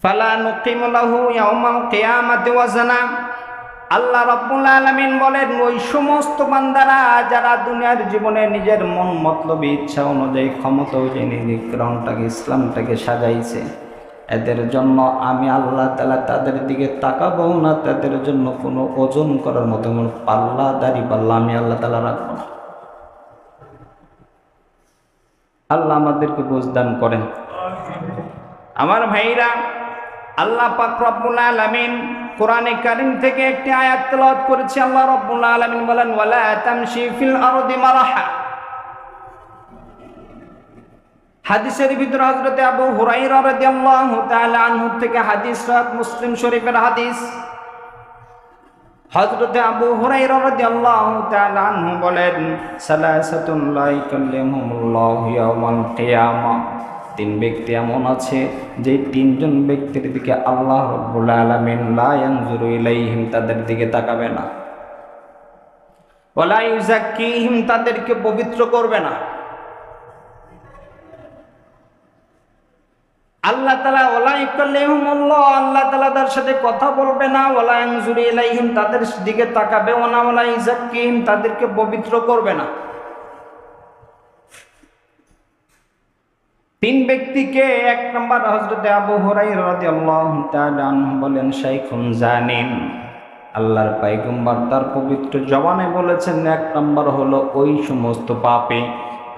ফালা নুকিমু লাহু ইয়াউমাল কিয়ামাতি ওয়াজনা। আল্লাহ রাব্বুল আলামিন বলেন, ওই সমস্ত বান্দারা যারা দুনিয়ার জীবনে নিজের মন মতলবী ইচ্ছা অনুযায়ী ক্ষমতা অনুযায়ী নিকরণটাকে ইসলামটাকে সাজাইছে, এদের জন্য আমি আল্লাহ তাআলা তাদের দিকে তাকাবো না, তাদের জন্য কোনো ওজন করার মতো কোনো পাল্লা দাড়ি পাল্লা আমি আল্লাহ তাআলা রাখবো না। আল্লাহ আমাদেরকে বুঝদান করেন। আমার ভাইরা, আল্লাহ পাক রব্বুল আলামিন কোরআনে কারীম থেকে একটি আয়াত তেলাওয়াত করেছে। আল্লাহ রব্বুল আলামিন বলেন, ওয়ালা তামশি ফিল আরদি মারাহা। হাদিসের ভিতরে হযরত আবু হুরায়রা রাদিয়াল্লাহু তাআলা আনহু থেকে হাদিস, রাত মুসলিম শরীফের হাদিস। হযরত আবু হুরায়রা রাদিয়াল্লাহু তাআলা আনহু বলেন, সালাসাতুন লা ইয়াকাল্লিমুহুমুল্লাহু ইয়াওমাল কিয়ামাহ। তিন ব্যক্তি এমন আছে যে তিনজন ব্যক্তির দিকে আল্লাহ রাব্বুল আলামিন লা ইয়ানজুরু ইলাইহিম, তাদের দিকে তাকাবে না। ওয়ালা ইউযাক্কিহিম, তাদেরকে পবিত্র করবে না। আল্লাহ তাআলা ওয়ালা ইয়াকাল্লিমুহুমুল্লাহ, আল্লাহ তাআলা তার সাথে কথা বলবে না। ওয়ালা ইয়ানজুরু ইলাইহিম, তাদের দিকে তাকাবে না। ওয়ালা ইউযাক্কিহিম, তাদেরকে পবিত্র করবে না। তিন ব্যক্তিকে এক নম্বর হযরত আবু হুরায়রা রাদিয়াল্লাহু তাআলা আনহু বলেন, শাইখুন জানিন। আল্লাহর পয়গম্বর তার পবিত্র জবানে বলেছেন, এক নম্বর হলো ওই সমস্ত পাপী,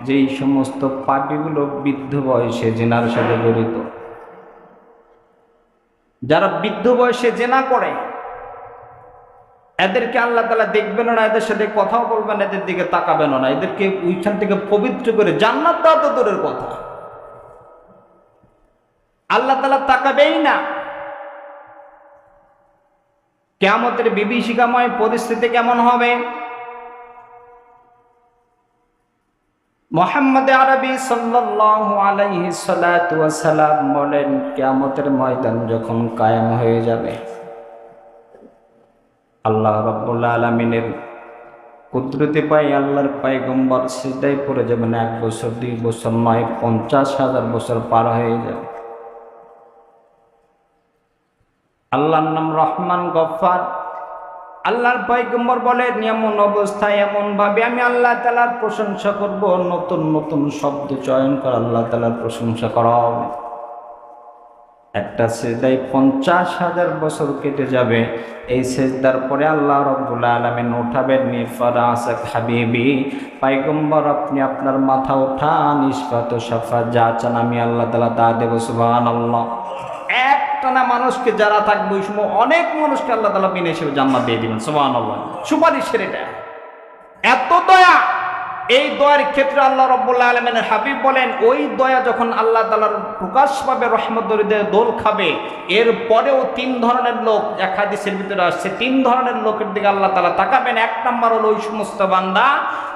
যেই সমস্ত পাপীগুলো বৃদ্ধ বয়সে জিনার সাথে জড়িত। যারা বৃদ্ধ বয়সে জিনা করে, এদেরকে আল্লাহ তাআলা দেখবেন না, এদের সাথে কথাও বলবেন, এদের দিকে তাকাবেন না, এদেরকে ওইখান থেকে পবিত্র করে জান্নাত দেওয়া তো দূরের কথা, আল্লাহ তাআলা তাকাবেই না। কিয়ামতের বিভীষিকাময় পরিস্থিতি কেমন হবে? মুহাম্মদ আরবি সাল্লাল্লাহু আলাইহি সাল্লাতু ওয়াস সালাম বলেন, কিয়ামতের ময়দান যখন কায়েম হয়ে যাবে, আল্লাহ রাব্বুল আলামিনের কুদরতে পাই আল্লাহর পয়গম্বর সিজদায় পড়ে যাবেন। 1 বছর 2 বছর নয়, 50,000 বছর পার হয়ে যাবে। আল্লাহর নাম রহমান গফফার। আল্লাহর পয়গম্বর বলেন, এমন অবস্থায় এমন ভাবে আমি আল্লাহ তাআলার প্রশংসা করব, নতুন নতুন শব্দ চয়ন করে আল্লাহ তাআলার প্রশংসা করা হবে। একটা সিজদায় 50,000 বছর কেটে যাবে। এই সিজদার পরে আল্লাহ রাব্বুল আলামিন উঠাবেন, নিফারাসাক হাবিবি, পয়গম্বর আপনি আপনার মাথা উঠান, ইসফাত শাফাত যা চান আমি আল্লাহ তাআলা তা দেব। সুবহানাল্লাহ। একটানা মানুষকে যারা থাকবে ওই সময় অনেক মানুষকে আল্লাহ তাআলা বিনা হিসেবে জান্নাত দিয়ে দিবেন। সুবহানাল্লাহ। সুপারিশের এটা এত দয়া। এই দয়ার ক্ষেত্রে আল্লাহ রাব্বুল আলামিনের হাবিব বলেন, ওই দয়া যখন আল্লাহ তাআলার প্রকাশ পাবে, রহমত দরিদ্রের দোল খাবে, এর পরেও 3 ধরনের লোক, এক হাদিসের ভিতরে আসছে 3 ধরনের লোকের দিকে আল্লাহ তাআলা তাকাবেন। 1 নম্বর হলো ওই সমস্ত বান্দা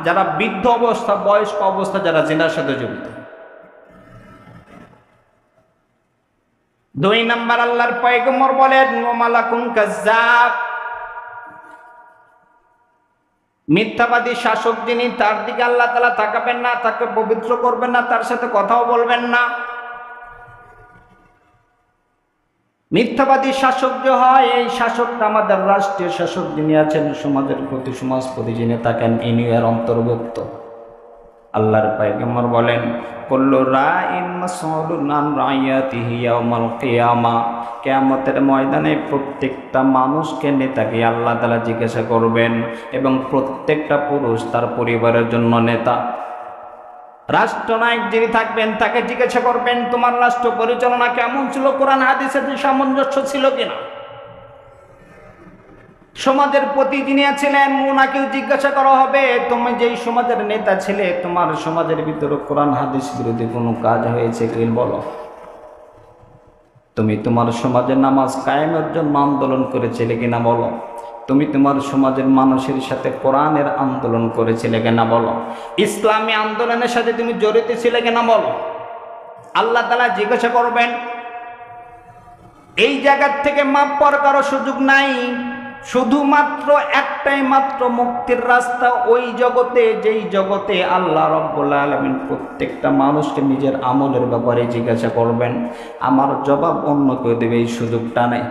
যারা বৃদ্ধ অবস্থা, বয়স্ক অবস্থা, যারা জিনার সাথে জড়িত। 2 নম্বর আল্লাহর পয়গম্বর বলেন, মালাকুন কাজ্জাব, মিথ্যাবাদী শাসক যিনি, তার দিকে আল্লাহ তাআলা তাকাবেন না, তাকে পবিত্র করবেন না, তার সাথে কথাও বলবেন না। মিথ্যাবাদী শাসক যে হয়, এই শাসকটা আমাদের রাষ্ট্রীয় শাসক যিনি আছেন, সমাজের প্রতি সমাজপতি যিনি থাকেন, ইনি এর অন্তর্ভুক্ত। আল্লাহর পয়গম্বর বলেন, কুল্লু রাইন মাসউলুন আন রাইয়াতিহি ইয়াউমাল কিয়ামা, কিয়ামতের ময়দানে প্রত্যেকটা মানুষকে নেতাকে আল্লাহ তাআলা জিজ্ঞাসা করবেন, এবং প্রত্যেকটা পুরুষ তার পরিবারের জন্য নেতা, রাষ্ট্রনায়ক যিনি থাকবেন তাকে জিজ্ঞাসা করবেন, তোমার রাষ্ট্র পরিচালনা কেমন ছিল, কোরআন হাদিসের সামঞ্জস্য ছিল কিনা। সমাজের প্রতি যিনি ছিলেন ওনাকেও জিজ্ঞাসা করা হবে, তুমি যেই সমাজের নেতা ছিলে, তোমার সমাজের ভিতরে কোরআন হাদিস বিরোধী কোনো কাজ হয়েছে কি বলো। তুমি তোমার সমাজের নামাজ কায়েমের জন্য আন্দোলন করেছিলে কিনা বলো। তুমি তোমার সমাজের মানুষের সাথে কোরআনের আন্দোলন করেছিলে কিনা বলো। ইসলামী আন্দোলনের সাথে তুমি জড়িত ছিলে কিনা বলো। আল্লাহ তাআলা জিজ্ঞাসা করবেন। এই জায়গার থেকে মাপ পাওয়ার কারো সুযোগ নাই। শুধুমাত্র একটাই মাত্র মুক্তির রাস্তা, ওই জগতে, যেই জগতে আল্লাহ রাব্বুল আলামিন প্রত্যেকটা মানুষকে নিজের আমলের ব্যাপারে জিজ্ঞাসা করবেন। আমার জবাব অন্য কেউ দেবে এই সুযোগটা নেই।